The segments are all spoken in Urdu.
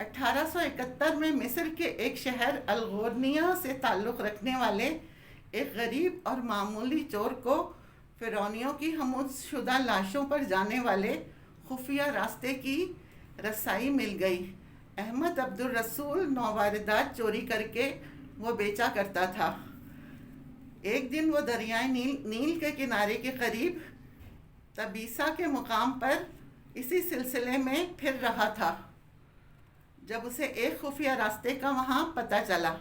1871 میں مصر کے ایک شہر الغورنیہ سے تعلق رکھنے والے ایک غریب اور معمولی چور کو فرعونیوں کی حمود شدہ لاشوں پر جانے والے خفیہ راستے کی رسائی مل گئی۔ احمد عبد الرسول نوواردات چوری کر کے وہ بیچا کرتا تھا۔ ایک دن وہ دریائے نیل کے کنارے کے قریب تبیسا کے مقام پر اسی سلسلے میں پھر رہا تھا جب اسے ایک خفیہ راستے کا وہاں پتہ چلا۔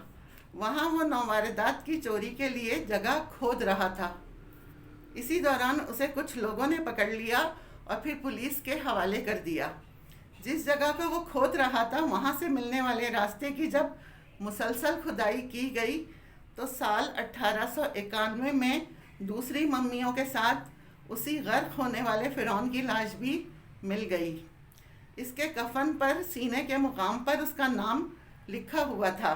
وہاں وہ نوواردات کی چوری کے لیے جگہ کھود رہا تھا۔ اسی دوران اسے کچھ لوگوں نے پکڑ لیا اور پھر پولیس کے حوالے کر دیا۔ جس جگہ کو وہ کھود رہا تھا وہاں سے ملنے والے راستے کی جب مسلسل کھدائی کی گئی تو سال 1891 میں دوسری ممیوں کے ساتھ اسی غرق ہونے والے فرعون کی لاش بھی مل گئی۔ اس کے کفن پر سینے کے مقام پر اس کا نام لکھا ہوا تھا۔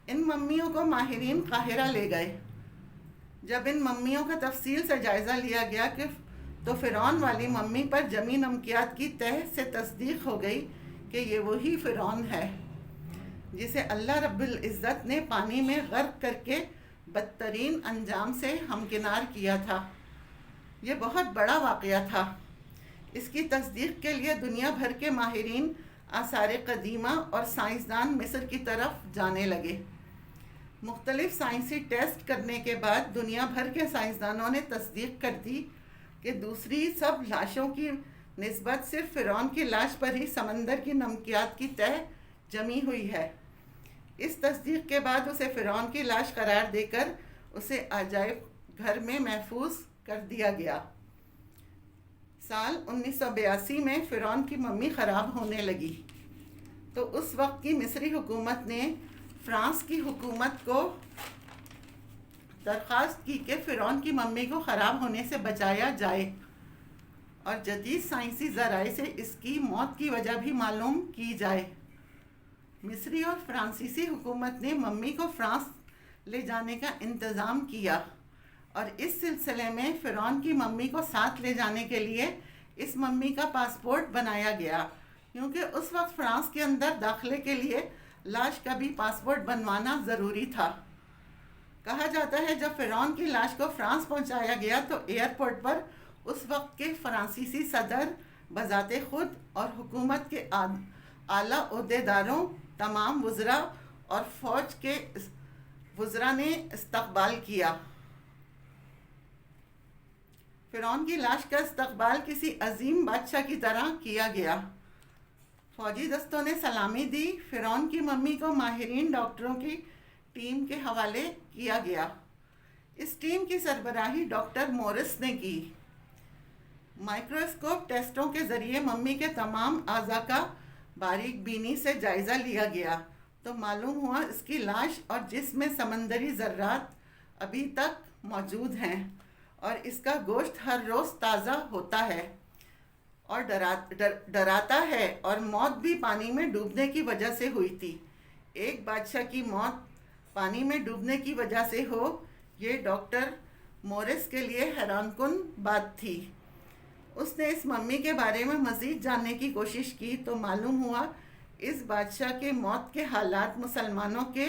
ان ممیوں کو ماہرین قاہرہ لے گئے۔ جب ان ممیوں کا تفصیل سے جائزہ لیا گیا تو فرعون والی ممی پر جمی نمکیات کی تہ سے تصدیق ہو گئی کہ یہ وہی فرعون ہے جسے اللہ رب العزت نے پانی میں غرق کر کے بدترین انجام سے ہمکنار کیا تھا۔ یہ بہت بڑا واقعہ تھا۔ اس کی تصدیق کے لیے دنیا بھر کے ماہرین آثار قدیمہ اور سائنسدان مصر کی طرف جانے لگے۔ مختلف سائنسی ٹیسٹ کرنے کے بعد دنیا بھر کے سائنسدانوں نے تصدیق کر دی کہ دوسری سب لاشوں کی نسبت صرف فرعون کی لاش پر ہی سمندر کی نمکیات کی تہ جمی ہوئی ہے۔ اس تصدیق کے بعد اسے فرعون کی لاش قرار دے کر اسے عجائب گھر میں محفوظ کر دیا گیا۔ سال 1982 میں فرعون کی ممی خراب ہونے لگی تو اس وقت کی مصری حکومت نے فرانس کی حکومت کو درخواست کی کہ فرعون کی ممی کو خراب ہونے سے بچایا جائے اور جدید سائنسی ذرائع سے اس کی موت کی وجہ بھی معلوم کی جائے۔ مصری اور فرانسیسی حکومت نے ممی کو فرانس لے جانے کا انتظام کیا اور اس سلسلے میں فرعون کی ممی کو ساتھ لے جانے کے لیے اس ممی کا پاسپورٹ بنایا گیا، کیونکہ اس وقت فرانس کے اندر داخلے کے لیے لاش کا بھی پاسپورٹ بنوانا ضروری تھا۔ کہا جاتا ہے جب فرعون کی لاش کو فرانس پہنچایا گیا تو ایئرپورٹ پر اس وقت کے فرانسیسی صدر بذات خود اور حکومت کے اعلیٰ عہدیداروں، تمام وزراء اور فوج کے وزراء نے استقبال کیا۔ فرعون کی لاش کا استقبال کسی عظیم بادشاہ کی طرح کیا گیا۔ فوجی دستوں نے سلامی دی۔ فرعون کی ممی کو ماہرین ڈاکٹروں کی ٹیم کے حوالے کیا گیا۔ اس ٹیم کی سربراہی ڈاکٹر مورس نے کی۔ مائکروسکوپ ٹیسٹوں کے ذریعے ممی کے تمام اعضاء کا باریک بینی سے جائزہ لیا گیا تو معلوم ہوا اس کی لاش اور جسم میں سمندری ذرات ابھی تک موجود ہیں اور اس کا گوشت ہر روز تازہ ہوتا ہے اور ڈراتا ہے، اور موت بھی پانی میں ڈوبنے کی وجہ سے ہوئی تھی۔ ایک بادشاہ کی موت پانی میں ڈوبنے کی وجہ سے ہو، یہ ڈاکٹر مورس کے لیے حیران کن بات تھی۔ اس نے اس ممی کے بارے میں مزید جاننے کی کوشش کی تو معلوم ہوا اس بادشاہ کے موت کے حالات مسلمانوں کے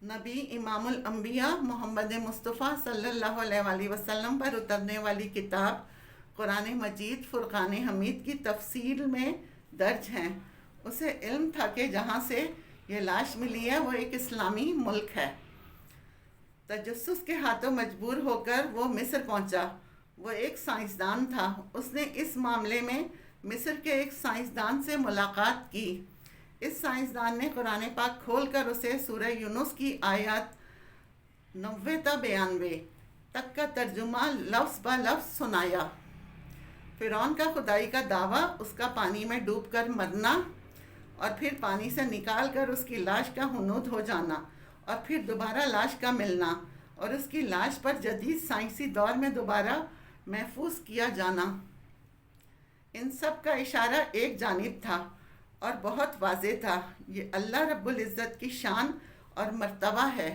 نبی امام الانبیاء محمد مصطفیٰ صلی اللہ علیہ وآلہ وسلم پر اترنے والی کتاب قرآن مجید فرقان حمید کی تفسیر میں درج ہیں۔ اسے علم تھا کہ جہاں سے یہ لاش ملی ہے وہ ایک اسلامی ملک ہے۔ تجسس کے ہاتھوں مجبور ہو کر وہ مصر پہنچا۔ وہ ایک سائنسدان تھا۔ اس نے اس معاملے میں مصر کے ایک سائنسدان سے ملاقات کی۔ اس سائنسدان نے قرآن پاک کھول کر اسے سورہ یونس کی آیات 90 تا 92 تک کا ترجمہ لفظ بہ لفظ سنایا۔ فرعون کا خدائی کا دعویٰ، اس کا پانی میں ڈوب کر مرنا اور پھر پانی سے نکال کر اس کی لاش کا ہنود ہو جانا اور پھر دوبارہ لاش کا ملنا اور اس کی لاش پر جدید سائنسی دور میں دوبارہ محفوظ کیا جانا، ان سب کا اشارہ ایک جانب تھا اور بہت واضح تھا۔ یہ اللہ رب العزت کی شان اور مرتبہ ہے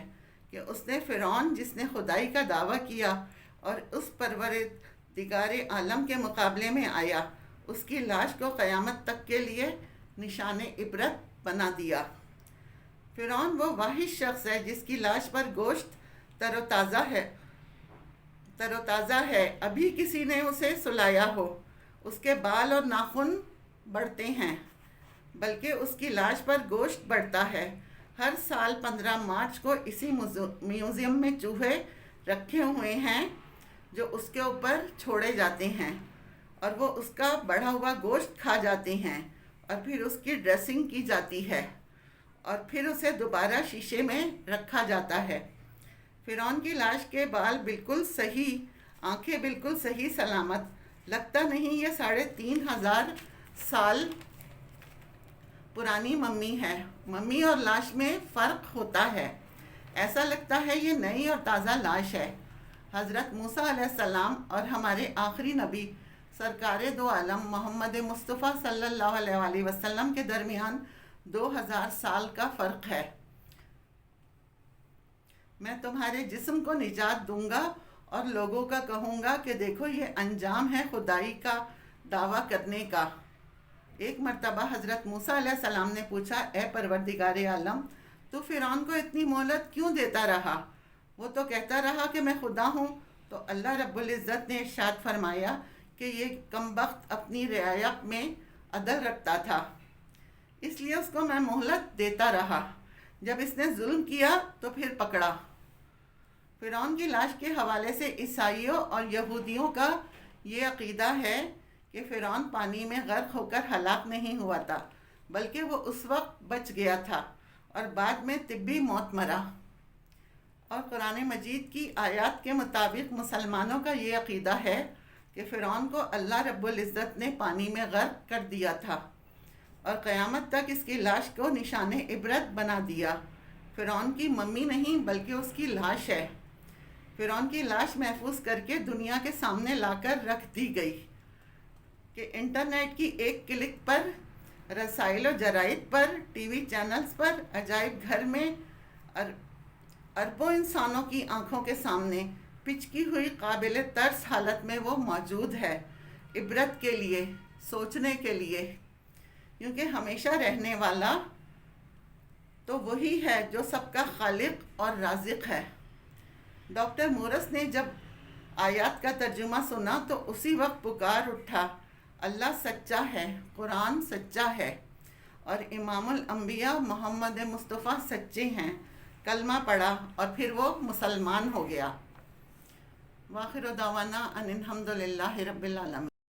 کہ اس نے فرعون جس نے خدائی کا دعویٰ کیا اور اس پروردگار عالم کے مقابلے میں آیا، اس کی لاش کو قیامت تک کے لیے نشان عبرت بنا دیا۔ فرعون وہ واحد شخص ہے جس کی لاش پر گوشت تر و تازہ ہے، ابھی کسی نے اسے سلایا ہو۔ اس کے بال اور ناخن بڑھتے ہیں، بلکہ اس کی لاش پر گوشت بڑھتا ہے۔ ہر سال 15 مارچ کو اسی میوزیم میں چوہے رکھے ہوئے ہیں جو اس کے اوپر چھوڑے جاتے ہیں، اور وہ اس کا بڑھا ہوا گوشت کھا جاتے ہیں، اور پھر اس کی ڈریسنگ کی جاتی ہے، اور پھر اسے دوبارہ شیشے میں رکھا جاتا ہے۔ فرعون کی لاش کے بال بالکل صحیح، آنکھیں بالکل صحیح سلامت، لگتا نہیں یہ 3500 سال پرانی ممی ہے۔ ممی اور لاش میں فرق ہوتا ہے، ایسا لگتا ہے یہ نئی اور تازہ لاش ہے۔ حضرت موسیٰ علیہ السلام اور ہمارے آخری نبی سرکار دو عالم محمد مصطفیٰ صلی اللہ علیہ وآلہ وسلم کے درمیان 2000 سال کا فرق ہے۔ میں تمہارے جسم کو نجات دوں گا اور لوگوں کا کہوں گا کہ دیکھو یہ انجام ہے خدائی کا دعویٰ کرنے کا۔ ایک مرتبہ حضرت موسیٰ علیہ السلام نے پوچھا، اے پروردگار عالم، تو فرعون کو اتنی مہلت کیوں دیتا رہا؟ وہ تو کہتا رہا کہ میں خدا ہوں۔ تو اللہ رب العزت نے ارشاد فرمایا کہ یہ کمبخت اپنی رعایا میں عدل رکھتا تھا، اس لیے اس کو میں مہلت دیتا رہا۔ جب اس نے ظلم کیا تو پھر پکڑا۔ فرعون کی لاش کے حوالے سے عیسائیوں اور یہودیوں کا یہ عقیدہ ہے کہ فرعون پانی میں غرق ہو کر ہلاک نہیں ہوا تھا، بلکہ وہ اس وقت بچ گیا تھا اور بعد میں طبی موت مرا۔ اور قرآن مجید کی آیات کے مطابق مسلمانوں کا یہ عقیدہ ہے کہ فرعون کو اللہ رب العزت نے پانی میں غرق کر دیا تھا اور قیامت تک اس کی لاش کو نشان عبرت بنا دیا۔ فرعون کی ممی نہیں بلکہ اس کی لاش ہے۔ فرعون کی لاش محفوظ کر کے دنیا کے سامنے لا کر رکھ دی گئی کہ انٹرنیٹ کی ایک کلک پر، رسائل و جرائد پر، ٹی وی چینلز پر، عجائب گھر میں اربوں انسانوں کی آنکھوں کے سامنے پچکی ہوئی قابل ترس حالت میں وہ موجود ہے، عبرت کے لیے، سوچنے کے لیے، کیونکہ ہمیشہ رہنے والا تو وہی ہے جو سب کا خالق اور رازق ہے۔ ڈاکٹر مورس نے جب آیات کا ترجمہ سنا تو اسی وقت پکار اٹھا، اللہ سچا ہے، قرآن سچا ہے، اور امام الانبیاء محمد مصطفیٰ سچے ہیں۔ کلمہ پڑھا اور پھر وہ مسلمان ہو گیا۔ وآخر دعوانا ان الحمد للہ رب العالمین۔